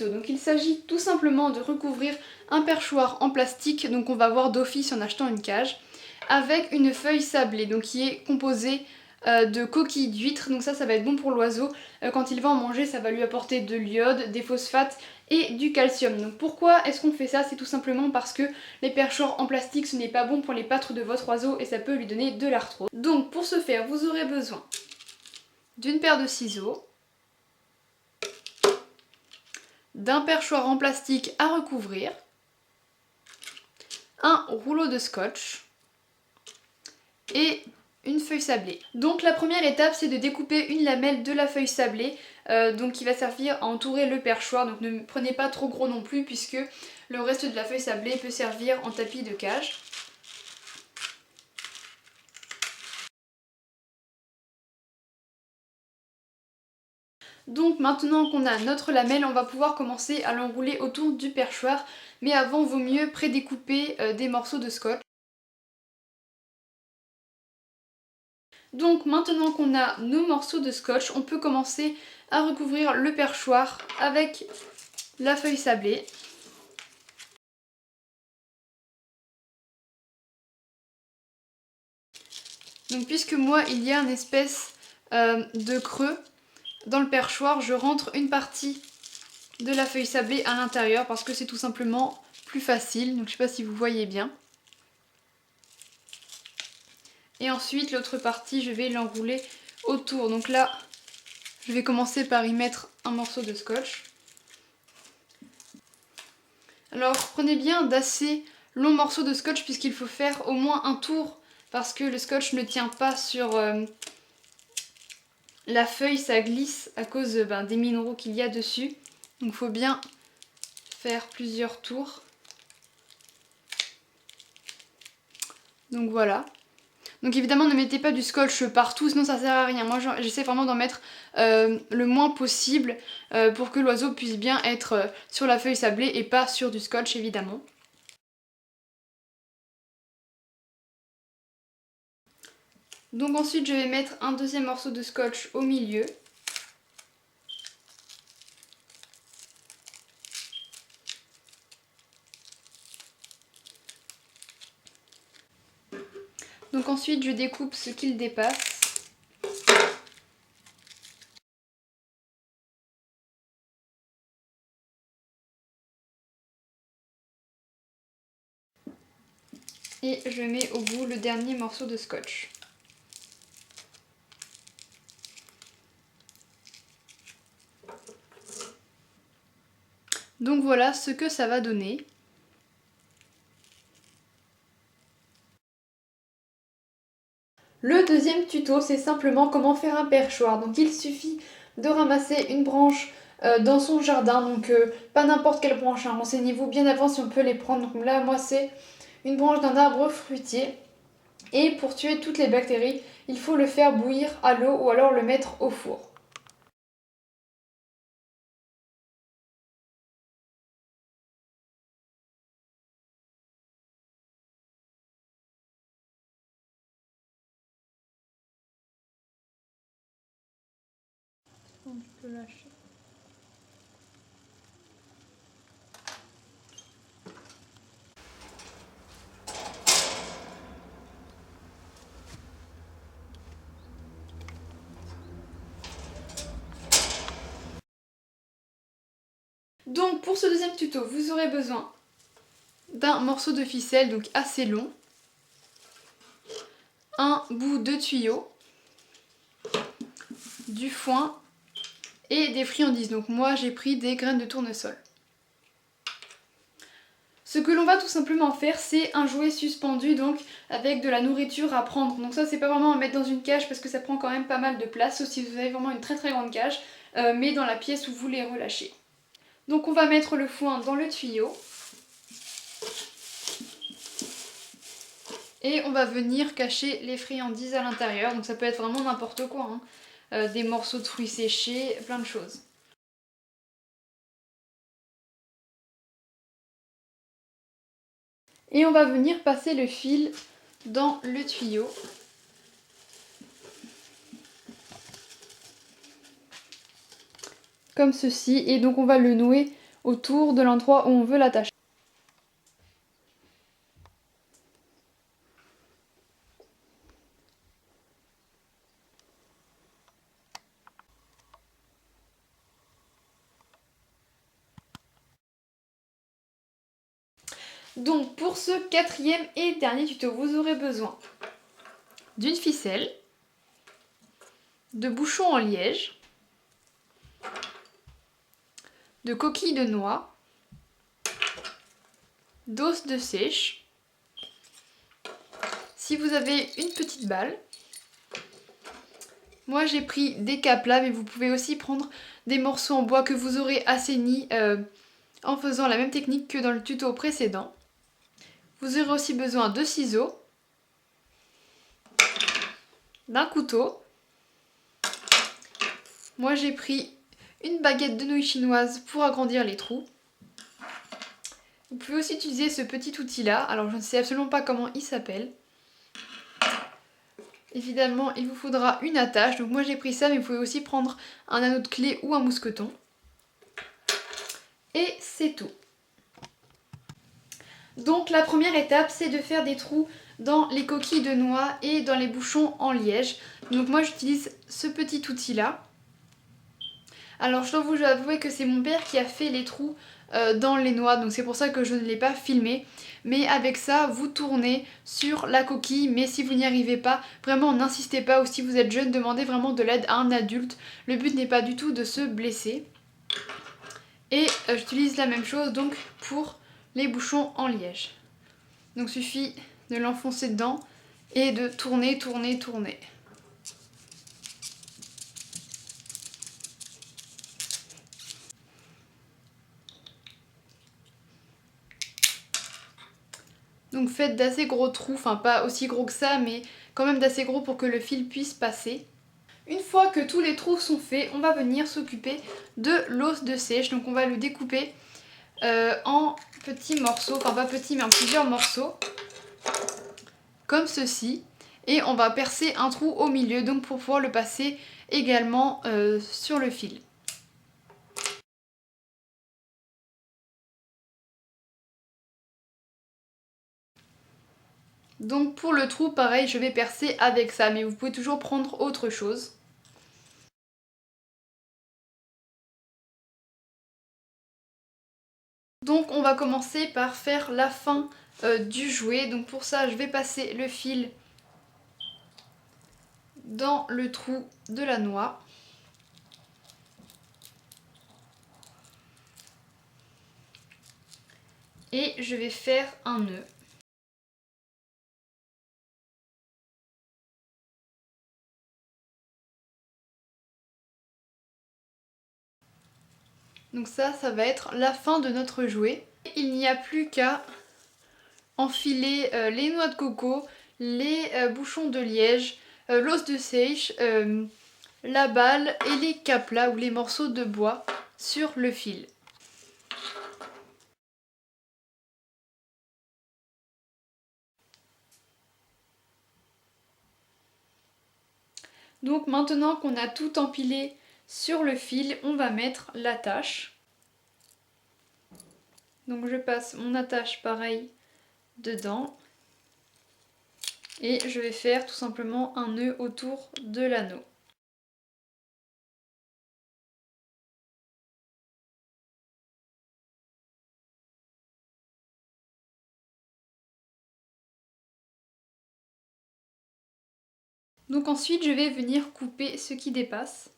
tuto. Donc il s'agit tout simplement de recouvrir un perchoir en plastique, donc on va voir d'office en achetant une cage, avec une feuille sablée, donc qui est composée de coquilles d'huîtres, donc ça va être bon pour l'oiseau. Quand il va en manger, ça va lui apporter de l'iode, des phosphates et du calcium. Donc pourquoi est-ce qu'on fait ça? C'est tout simplement parce que les perchoirs en plastique, ce n'est pas bon pour les pattes de votre oiseau et ça peut lui donner de l'arthrose. Donc pour ce faire, vous aurez besoin d'une paire de ciseaux, d'un perchoir en plastique à recouvrir, un rouleau de scotch et une feuille sablée. Donc la première étape, c'est de découper une lamelle de la feuille sablée, donc qui va servir à entourer le perchoir. Donc ne prenez pas trop gros non plus puisque le reste de la feuille sablée peut servir en tapis de cage. Donc maintenant qu'on a notre lamelle, on va pouvoir commencer à l'enrouler autour du perchoir, mais avant vaut mieux prédécouper des morceaux de scotch. Donc maintenant qu'on a nos morceaux de scotch, on peut commencer à recouvrir le perchoir avec la feuille sablée. Donc puisque moi il y a une espèce de creux dans le perchoir, je rentre une partie de la feuille sablée à l'intérieur parce que c'est tout simplement plus facile. Donc je sais pas si vous voyez bien. Et ensuite l'autre partie je vais l'enrouler autour. Donc là je vais commencer par y mettre un morceau de scotch. Alors prenez bien d'assez longs morceaux de scotch puisqu'il faut faire au moins un tour parce que le scotch ne tient pas sur la feuille, ça glisse à cause des minéraux qu'il y a dessus. Donc il faut bien faire plusieurs tours. Donc voilà. Donc évidemment ne mettez pas du scotch partout sinon ça sert à rien. Moi j'essaie vraiment d'en mettre le moins possible pour que l'oiseau puisse bien être sur la feuille sablée et pas sur du scotch évidemment. Donc ensuite je vais mettre un deuxième morceau de scotch au milieu. Donc ensuite je découpe ce qu'il dépasse. Et je mets au bout le dernier morceau de scotch. Donc voilà ce que ça va donner. Le deuxième tuto, c'est simplement comment faire un perchoir. Donc il suffit de ramasser une branche dans son jardin, donc pas n'importe quelle branche, hein. Renseignez-vous bien avant si on peut les prendre. Donc là, moi c'est une branche d'un arbre fruitier. Et pour tuer toutes les bactéries, il faut le faire bouillir à l'eau ou alors le mettre au four. Tu peux lâcher. Donc pour ce deuxième tuto, vous aurez besoin d'un morceau de ficelle, donc assez long, un bout de tuyau, du foin et des friandises. Donc moi j'ai pris des graines de tournesol. Ce que l'on va tout simplement faire, c'est un jouet suspendu, donc avec de la nourriture à prendre. Donc ça c'est pas vraiment à mettre dans une cage parce que ça prend quand même pas mal de place, sauf si vous avez vraiment une très très grande cage, mais dans la pièce où vous les relâchez. Donc on va mettre le foin dans le tuyau. Et on va venir cacher les friandises à l'intérieur. Donc ça peut être vraiment n'importe quoi, hein. Des morceaux de fruits séchés, plein de choses. Et on va venir passer le fil dans le tuyau. Comme ceci. Et donc on va le nouer autour de l'endroit où on veut l'attacher. Donc pour ce quatrième et dernier tuto, vous aurez besoin d'une ficelle, de bouchons en liège, de coquilles de noix, d'os de sèche. Si vous avez une petite balle, moi j'ai pris des caplas, mais vous pouvez aussi prendre des morceaux en bois que vous aurez assainis en faisant la même technique que dans le tuto précédent. Vous aurez aussi besoin de ciseaux, d'un couteau. Moi j'ai pris une baguette de nouilles chinoises pour agrandir les trous. Vous pouvez aussi utiliser ce petit outil là, alors je ne sais absolument pas comment il s'appelle. Évidemment il vous faudra une attache, donc moi j'ai pris ça, mais vous pouvez aussi prendre un anneau de clé ou un mousqueton. Et c'est tout. Donc la première étape c'est de faire des trous dans les coquilles de noix et dans les bouchons en liège. Donc moi j'utilise ce petit outil là. Alors je dois vous avouer que c'est mon père qui a fait les trous dans les noix, donc c'est pour ça que je ne l'ai pas filmé. Mais avec ça, vous tournez sur la coquille, mais si vous n'y arrivez pas, vraiment n'insistez pas, ou si vous êtes jeune, demandez vraiment de l'aide à un adulte. Le but n'est pas du tout de se blesser. Et j'utilise la même chose donc pour les bouchons en liège. Donc il suffit de l'enfoncer dedans et de tourner, tourner, tourner. Donc faites d'assez gros trous, enfin pas aussi gros que ça, mais quand même d'assez gros pour que le fil puisse passer. Une fois que tous les trous sont faits, on va venir s'occuper de l'os de sèche. Donc on va le découper en petits morceaux, enfin pas petits mais en plusieurs morceaux, comme ceci. Et on va percer un trou au milieu, donc pour pouvoir le passer également sur le fil. Donc pour le trou, pareil, je vais percer avec ça, mais vous pouvez toujours prendre autre chose. Donc on va commencer par faire la fin du jouet. Donc pour ça, je vais passer le fil dans le trou de la noix. Et je vais faire un nœud. Donc ça va être la fin de notre jouet. Il n'y a plus qu'à enfiler les noix de coco, les bouchons de liège, l'os de seiche, la balle et les caplas ou les morceaux de bois sur le fil. Donc maintenant qu'on a tout empilé sur le fil, on va mettre l'attache. Donc je passe mon attache pareil dedans et je vais faire tout simplement un nœud autour de l'anneau. Donc ensuite je vais venir couper ce qui dépasse.